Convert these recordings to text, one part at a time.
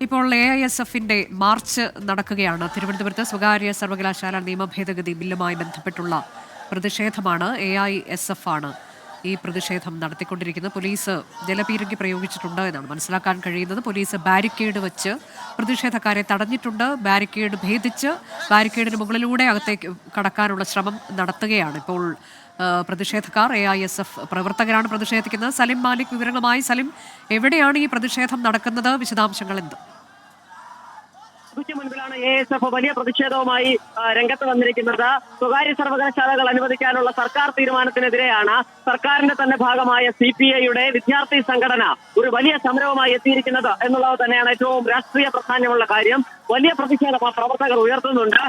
ഇപ്പോൾ AISFന്റെ മാർച്ച് നടക്കുകയാണ്. തിരുവനന്തപുരത്ത് സ്വകാര്യ സർവകലാശാല നിയമ ഭേദഗതി ബില്ലുമായി ബന്ധപ്പെട്ടുള്ള പ്രതിഷേധമാണ്. AISF ആണ് ഈ പ്രതിഷേധം നടത്തിക്കൊണ്ടിരിക്കുന്നത്. പോലീസ് ജലപീരങ്കി പ്രയോഗിച്ചിട്ടുണ്ട് എന്നാണ് മനസ്സിലാക്കാൻ കഴിയുന്നത്. പോലീസ് ബാരിക്കേഡ് വെച്ച് പ്രതിഷേധക്കാരെ തടഞ്ഞിട്ടുണ്ട്. ബാരിക്കേഡ് ഭേദിച്ച് ബാരിക്കേഡിന് മുകളിലൂടെ അകത്തേക്ക് കടക്കാനുള്ള ശ്രമം നടത്തുകയാണ് ഇപ്പോൾ പ്രതിഷേധക്കാർ. AISF പ്രവർത്തകരാണ് പ്രതിഷേധിക്കുന്നത്. സലിം മാലിക് വിവരങ്ങളുമായി. സലിം, എവിടെയാണ് ഈ പ്രതിഷേധം നടക്കുന്നത്? വിശദാംശങ്ങൾ എന്ത്? മുൻപിലാണ് AISF വലിയ പ്രതിഷേധവുമായി രംഗത്ത് വന്നിരിക്കുന്നത്. സ്വകാര്യ സർവകലാശാലകൾ അനുവദിക്കാനുള്ള സർക്കാർ തീരുമാനത്തിനെതിരെയാണ് സർക്കാരിന്റെ തന്നെ ഭാഗമായ CPIയുടെ വിദ്യാർത്ഥി സംഘടന ഒരു വലിയ സമരവുമായി എത്തിയിരിക്കുന്നത് എന്നുള്ളത് തന്നെയാണ് ഏറ്റവും രാഷ്ട്രീയ പ്രാധാന്യമുള്ള കാര്യം. വലിയ പ്രതിഷേധം പ്രവർത്തകർ ഉയർത്തുന്നുണ്ട്.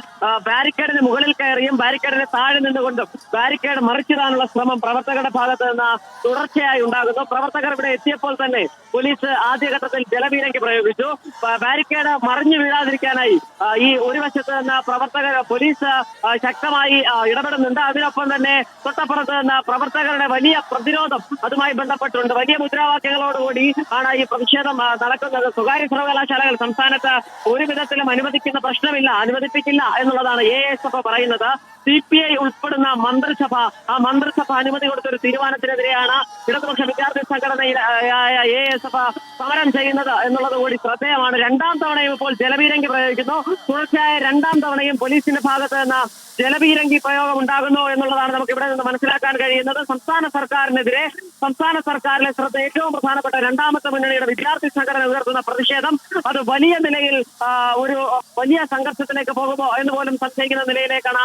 ബാരിക്കേഡിന് മുകളിൽ കയറിയും ബാരിക്കേഡിന് താഴെ നിന്നുകൊണ്ടും ബാരിക്കേഡ് മറിച്ചിടാനുള്ള ശ്രമം പ്രവർത്തകരുടെ ഭാഗത്ത് നിന്ന് തുടർച്ചയായി ഉണ്ടാകുന്നു. പ്രവർത്തകർ ഇവിടെ എത്തിയപ്പോൾ തന്നെ പോലീസ് ആദ്യഘട്ടത്തിൽ ജലപീരങ്കി പ്രയോഗിച്ചു. ബാരിക്കേഡ് മറിഞ്ഞു വീഴാതിരിക്കാനായി ഈ ഒരു വശത്ത് നിന്ന് പോലീസ് ശക്തമായി ഇടപെടുന്നുണ്ട്. അതിനൊപ്പം തന്നെ തൊട്ടപ്പുറത്ത് നിന്ന് പ്രവർത്തകരുടെ വലിയ പ്രതിരോധം അതുമായി ബന്ധപ്പെട്ടുണ്ട്. വലിയ മുദ്രാവാക്യങ്ങളോടുകൂടി ആണ് ഈ പ്രതിഷേധം നടക്കുന്നത്. സ്വകാര്യ സർവകലാശാലകൾ സംസ്ഥാനത്ത് ഒരു വിധത്തിലും അനുവദിക്കുന്ന പ്രശ്നമില്ല, അനുവദിപ്പിക്കില്ല എന്നുള്ളതാണ് AISF പറയുന്നത്. CPI ഉൾപ്പെടുന്ന മന്ത്രിസഭ, ആ മന്ത്രിസഭ അനുമതി കൊടുത്തൊരു തീരുമാനത്തിനെതിരെയാണ് ഇടതുപക്ഷ വിദ്യാർത്ഥി സംഘടനയായ AISF സമരം ചെയ്യുന്നത് എന്നുള്ളത് കൂടി ശ്രദ്ധേയമാണ്. രണ്ടാം തവണയും ഇപ്പോൾ ജലപീരങ്കി പ്രയോഗിക്കുന്നു. തുടർച്ചയായ രണ്ടാം തവണയും പോലീസിന്റെ ഭാഗത്ത് നിന്ന് ജലപീരങ്കി പ്രയോഗം ഉണ്ടാകുന്നു എന്നുള്ളതാണ് നമുക്ക് ഇവിടെ നിന്ന് മനസ്സിലാക്കാൻ കഴിയുന്നത്. സംസ്ഥാന സർക്കാരിനെതിരെ സംസ്ഥാന സർക്കാരിലെ ശ്രദ്ധ ഏറ്റവും പ്രധാനപ്പെട്ട രണ്ടാമത്തെ മുന്നണിയുടെ വിദ്യാർത്ഥി സംഘടന ഉയർത്തുന്ന പ്രതിഷേധം അത് വലിയ നിലയിൽ ഒരു വലിയ സംഘർഷത്തിലേക്ക് പോകുമോ എന്ന് പോലും സംശയിക്കുന്ന നിലയിലേക്കാണ്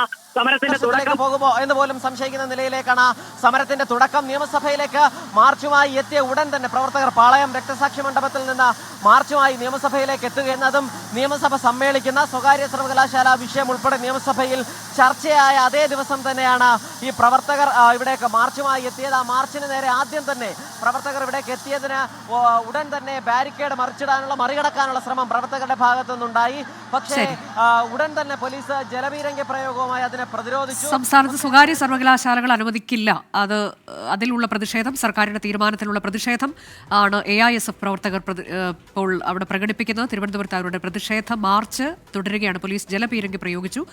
സമരത്തിന്റെ തുടക്കം. നിയമസഭയിലേക്ക് മാർച്ചുമായി എത്തിയ ഉടൻ തന്നെ പ്രവർത്തകർ പാളയം രക്തസാക്ഷി മണ്ഡപത്തിൽ നിന്ന് മാർച്ചുമായി നിയമസഭയിലേക്ക് എത്തുക എന്നതും നിയമസഭ സമ്മേളിക്കുന്ന സ്വകാര്യ സർവകലാശാല വിഷയം ഉൾപ്പെടെ നിയമസഭയിൽ ചർച്ചയായ അതേ ദിവസം തന്നെയാണ് ഈ പ്രവർത്തകർ ഇവിടേക്ക് മാർച്ചുമായി എത്തിയത്. ആ മാർച്ചിന് നേരെ ആദ്യം തന്നെ പ്രവർത്തകർ ഇവിടേക്ക് എത്തിയതിന് ഉടൻ തന്നെ ബാരിക്കേഡ് മറികടക്കാനുള്ള ശ്രമം പ്രവർത്തകരുടെ ഭാഗത്തു നിന്നുണ്ടായി. പക്ഷേ ഉടൻ തന്നെ പോലീസ് ജലപീരങ്കി പ്രയോഗവുമായി അതിനെ പ്രതിരോധിച്ചു. സംസ്ഥാനത്ത് സ്വകാര്യ സർവകലാശാലകൾ അനുവദിക്കില്ല, അതിലുള്ള പ്രതിഷേധം, സർക്കാരിന്റെ തീരുമാനത്തിലുള്ള പ്രതിഷേധം ആണ് AISF പ്രവർത്തകർ ഇപ്പോൾ അവിടെ പ്രകടിപ്പിക്കുന്നത്. തിരുവനന്തപുരത്ത് അവരുടെ പ്രതിഷേധ മാർച്ച് തുടരുകയാണ്. പോലീസ് ജലപീരങ്കി പ്രയോഗിച്ചു.